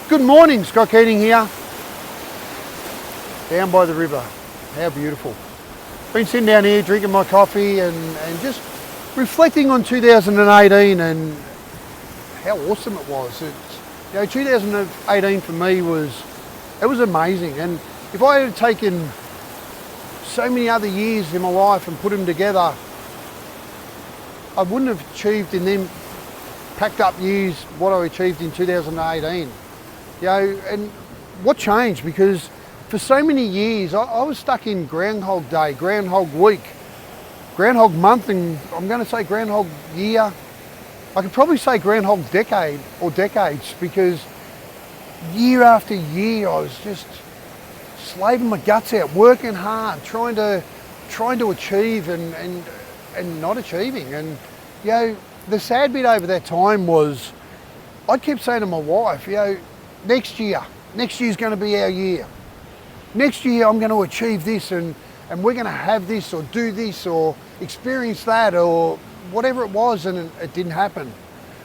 Good morning, Scott Keating here. Down by the river. How beautiful. Been sitting down here drinking my coffee and just reflecting on 2018 and how awesome it was. 2018 for me was amazing. And if I had taken so many other years in my life and put them together, I wouldn't have achieved in them packed up years what I achieved in 2018. And what changed? Because for so many years I was stuck in Groundhog Day, Groundhog Week, Groundhog Month, and I'm going to say Groundhog Year. I could probably say Groundhog Decade or decades, because year after year I was just slaving my guts out, working hard, trying to achieve and not achieving. And the sad bit over that time was I kept saying to my wife, next year's going to be our year. Next year I'm going to achieve this and we're going to have this or do this or experience that or whatever it was, and it didn't happen.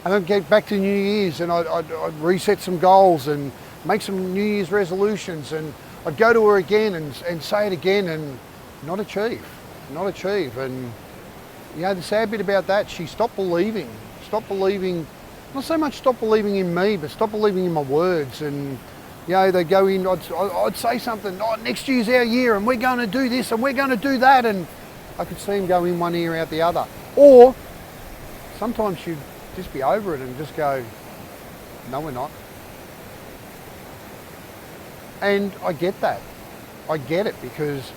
And I'd get back to New Year's and I'd reset some goals and make some New Year's resolutions, and I'd go to her again and say it again and not achieve. And the sad bit about that, she stopped believing, not so much stopped believing in me, but stopped believing in my words. And they'd go in, I'd say something, next year's our year and we're going to do this and we're going to do that, and I could see them go in one ear out the other. Or sometimes she'd just be over it and just go, no, we're not. And I get that. I get it, because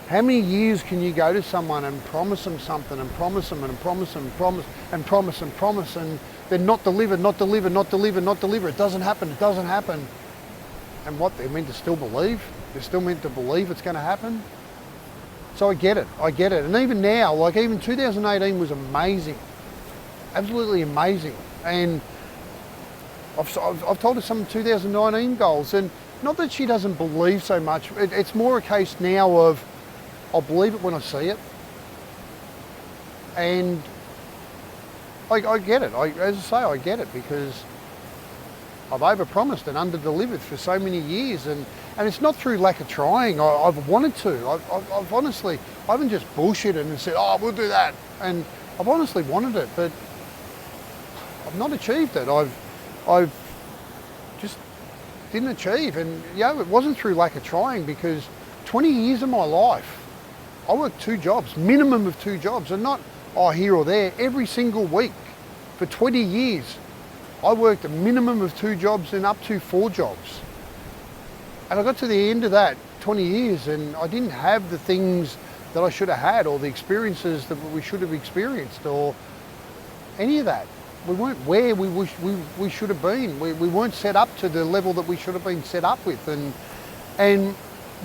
how many years can you go to someone and promise them something and promise them and promise them and promise and promise and promise and then not deliver. It doesn't happen. And what, they're meant to still believe? They're still meant to believe it's going to happen? So I get it. And even now, even 2018 was amazing. Absolutely amazing. And I've told her some 2019 goals, and not that she doesn't believe so much. It's more a case now of I'll believe it when I see it. And I get it. As I say, I get it, because I've overpromised and underdelivered for so many years, and it's not through lack of trying. I've wanted to. I've honestly, I haven't just bullshitted and said, we'll do that. And I've honestly wanted it, but I've not achieved it. I've just didn't achieve. And it wasn't through lack of trying, because 20 years of my life, I worked 2 jobs, minimum of 2 jobs, and not here or there, every single week. For 20 years, I worked a minimum of 2 jobs and up to 4 jobs. And I got to the end of that 20 years and I didn't have the things that I should have had, or the experiences that we should have experienced, or any of that. We weren't where we should have been. We weren't set up to the level that we should have been set up with. And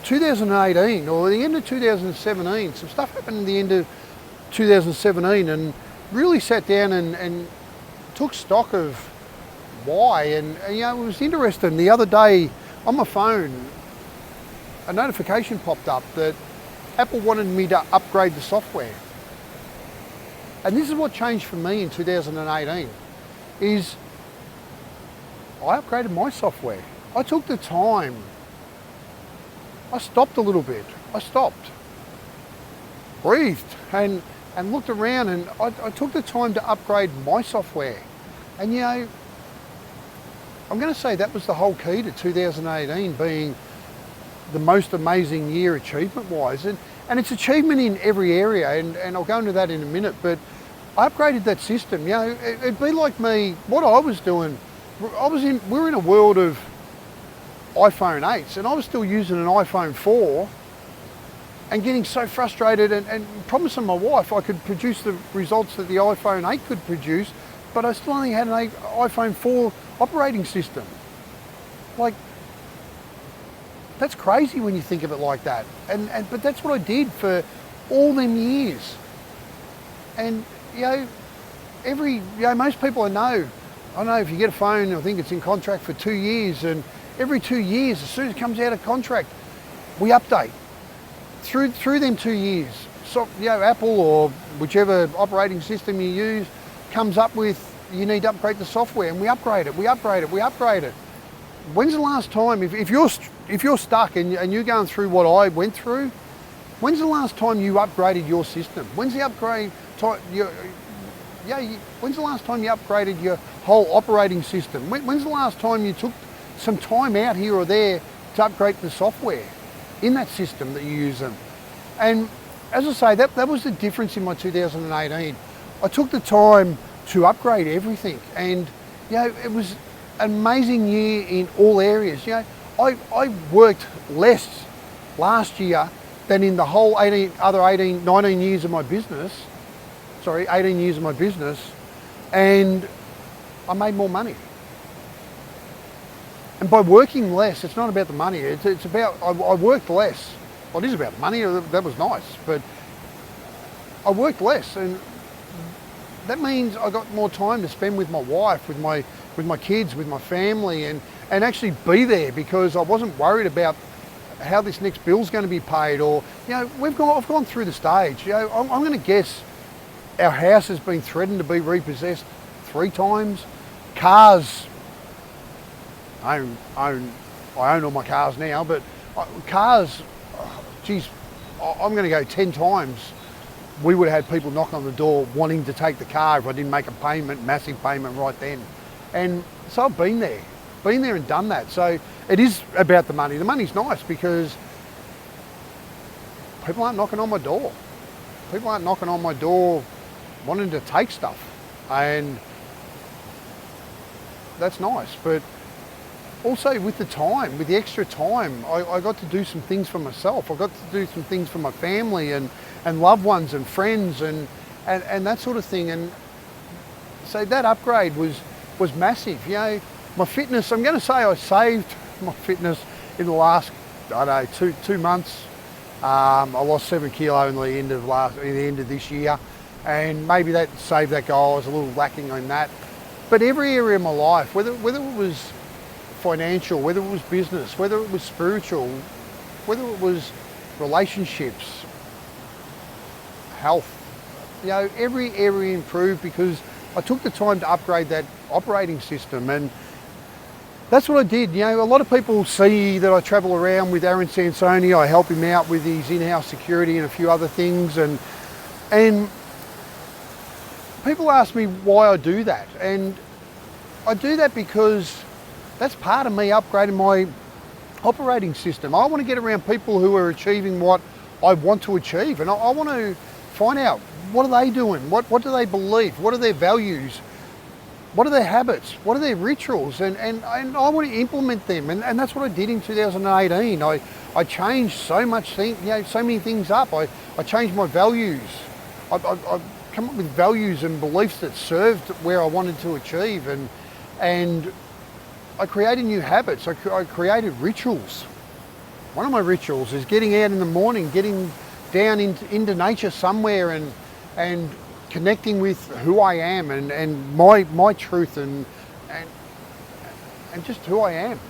2018, or the end of 2017, some stuff happened at the end of 2017, and really sat down and took stock of why. And it was interesting. The other day on my phone, a notification popped up that Apple wanted me to upgrade the software. And this is what changed for me in 2018, is I upgraded my software. I took the time. I stopped a little bit. I stopped, breathed, and looked around, and I took the time to upgrade my software. And I'm going to say that was the whole key to 2018 being the most amazing year achievement-wise. And it's achievement in every area, and I'll go into that in a minute, but I upgraded that system. It'd be like me, what I was doing, we were in a world of iPhone 8s, and I was still using an iPhone 4 and getting so frustrated and promising my wife I could produce the results that the iPhone 8 could produce, but I still only had an iPhone 4 operating system. That's crazy when you think of it like that. But that's what I did for all them years. And most people I know if you get a phone, I think it's in contract for 2 years, and every 2 years, as soon as it comes out of contract, we update. Through them 2 years, so Apple or whichever operating system you use comes up with, you need to upgrade the software, and we upgrade it. when's the last time, if you're stuck and you're going through what I went through, when's the last time you upgraded your system? When's the upgrade time? When's the last time you upgraded your whole operating system? When's the last time you took some time out here or there to upgrade the software in that system that you use them? And as I say, that was the difference in my 2018. I took the time to upgrade everything, and it was an amazing year in all areas. I worked less last year than in the whole 19 years of my business. 18 years of my business, and I made more money. And by working less, it's not about the money, it's about, I worked less. Well, it is about the money, that was nice, but I worked less, and that means I got more time to spend with my wife, with my kids, with my family, and actually be there, because I wasn't worried about how this next bill's going to be paid, or, I've gone through the stage. I'm going to guess our house has been threatened to be repossessed 3 times. Cars, I own all my cars now, but cars, I'm going to go 10 times. We would have had people knock on the door wanting to take the car if I didn't make a payment, massive payment right then. And so I've been there and done that. So it is about the money. The money's nice because people aren't knocking on my door. People aren't knocking on my door wanting to take stuff, and that's nice. But also with the extra time, I got to do some things for myself. I got to do some things for my family and loved ones and friends and that sort of thing. And so that upgrade was massive. My fitness, I'm going to say I saved my fitness in the last, 2 months. I lost 7 kilo in the end of this year. And maybe that saved that goal. I was a little lacking on that. But every area of my life, whether it was financial, whether it was business, whether it was spiritual, whether it was relationships, health, every area improved because I took the time to upgrade that operating system. And that's what I did. A lot of people see that I travel around with Aaron Sansoni. I help him out with his in-house security and a few other things. And people ask me why I do that, and I do that because that's part of me upgrading my operating system. I want to get around people who are achieving what I want to achieve, and I want to find out, what are they doing? What do they believe? What are their values? What are their habits? What are their rituals? And I want to implement them, and that's what I did in 2018. I changed so many things up. I changed my values. I come up with values and beliefs that served where I wanted to achieve, and I created new habits. I created rituals. One of my rituals is getting out in the morning, getting down into nature somewhere and connecting with who I am and my truth and just who I am.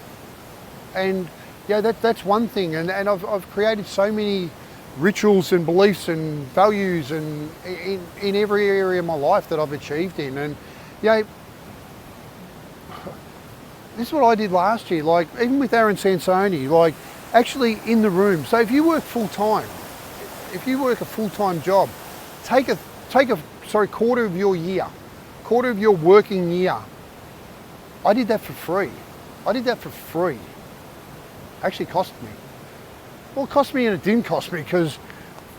And that's one thing, and I've created so many rituals and beliefs and values and in every area of my life that I've achieved in. And this is what I did last year, like even with Aaron Sansoni, like actually in the room. So if you work full time, if you work a full-time job, take a quarter of your working year. I did that for free. Actually cost me. Well, it cost me and it didn't cost me, because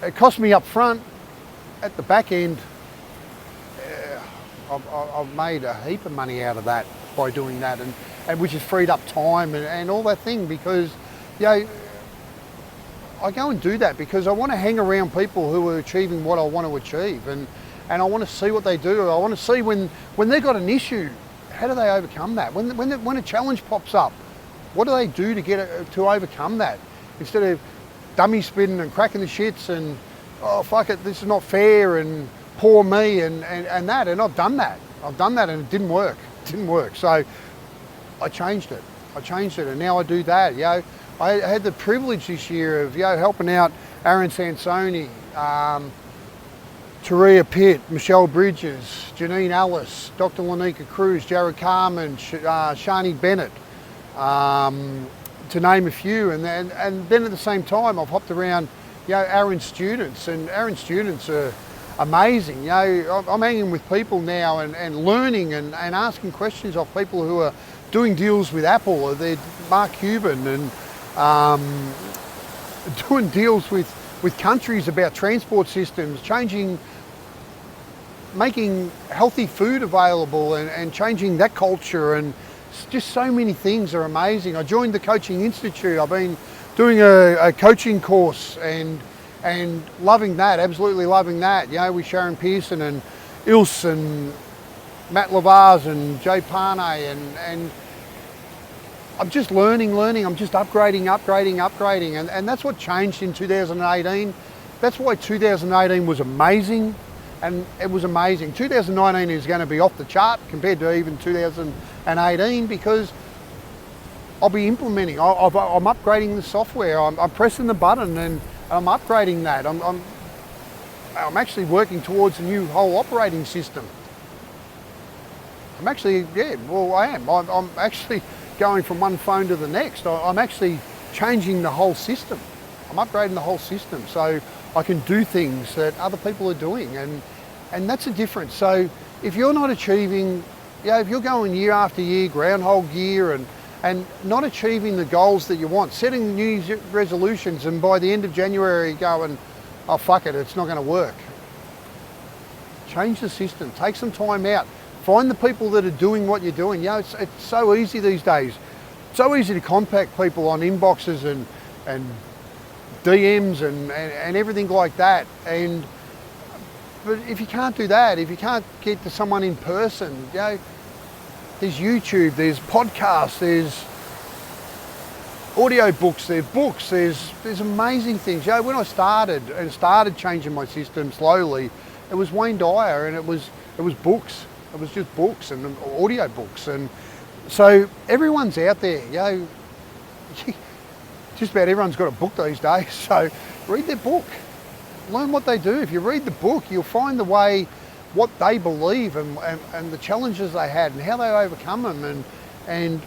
it cost me up front. At the back end, I've made a heap of money out of that by doing that, and which has freed up time and all that thing, because I go and do that because I want to hang around people who are achieving what I want to achieve, and I want to see what they do. I want to see when they've got an issue, how do they overcome that? When a challenge pops up, what do they do to overcome that? Instead of dummy spitting and cracking the shits and, oh fuck it, this is not fair and poor me and that. And I've done that and it didn't work. So I changed it, and now I do that. I had the privilege this year of helping out Aaron Sansoni, Taria Pitt, Michelle Bridges, Janine Ellis, Dr. Lanika Cruz, Jared Carmen, Shani Bennett, to name a few. And then at the same time, I've hopped around, Aaron students, and Aaron students are amazing. I'm hanging with people now and learning and asking questions of people who are doing deals with Apple, or they're Mark Cuban, and doing deals with countries about transport systems, making healthy food available and changing that culture, and just so many things are amazing. I joined the Coaching Institute. I've been doing a coaching course and loving that, absolutely loving that. With Sharon Pearson and Ilse and Matt Lavaz and Jay Parne, and I'm just learning. I'm just upgrading. And that's what changed in 2018. That's why 2018 was amazing. And it was amazing. 2019 is going to be off the chart compared to even 2018, because I'll be implementing. I'm upgrading the software. I'm pressing the button and I'm upgrading that. I'm actually working towards a new whole operating system. I am. I'm actually going from one phone to the next. I'm actually changing the whole system. I'm upgrading the whole system so I can do things that other people are doing, and that's a difference. So if you're not achieving, if you're going year after year, groundhog year, and not achieving the goals that you want, setting New Year's resolutions, and by the end of January going, oh fuck it, it's not going to work. Change the system, take some time out, find the people that are doing what you're doing. It's so easy these days. It's so easy to contact people on inboxes and DMs and everything like that. But if you can't do that, if you can't get to someone in person, there's YouTube, there's podcasts, there's audio books, there's books, there's amazing things. When I started changing my system slowly, it was Wayne Dyer, and it was books. It was just books and audio books, and so everyone's out there. Just about everyone's got a book these days. So read their book, learn what they do. If you read the book, you'll find the way, what they believe, and the challenges they had and how they overcome them, and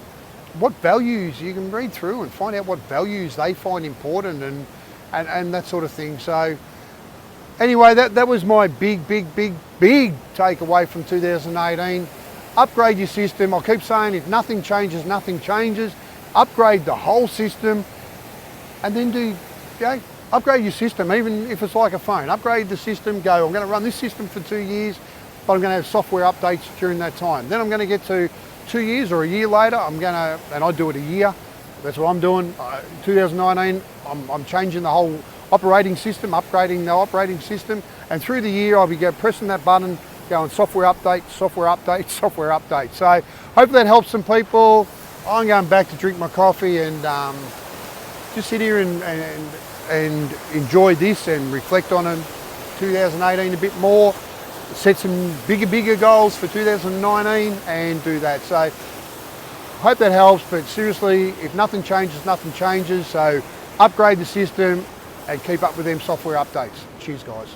what values. You can read through and find out what values they find important, and that sort of thing. So anyway, that was my big takeaway from 2018. Upgrade your system. I'll keep saying, if nothing changes, nothing changes. Upgrade the whole system, and then upgrade your system, even if it's like a phone. Upgrade the system, go, I'm going to run this system for 2 years, but I'm going to have software updates during that time. Then I'm going to get to 2 years or a year later, and I do it a year. That's what I'm doing. 2019, I'm changing the whole operating system, upgrading the operating system, and through the year I'll be pressing that button, going software update. So hope that helps some people. I'm going back to drink my coffee and just sit here and enjoy this and reflect on 2018 a bit more, set some bigger goals for 2019 and do that. So hope that helps, but seriously, if nothing changes, nothing changes. So upgrade the system and keep up with them software updates. Cheers guys.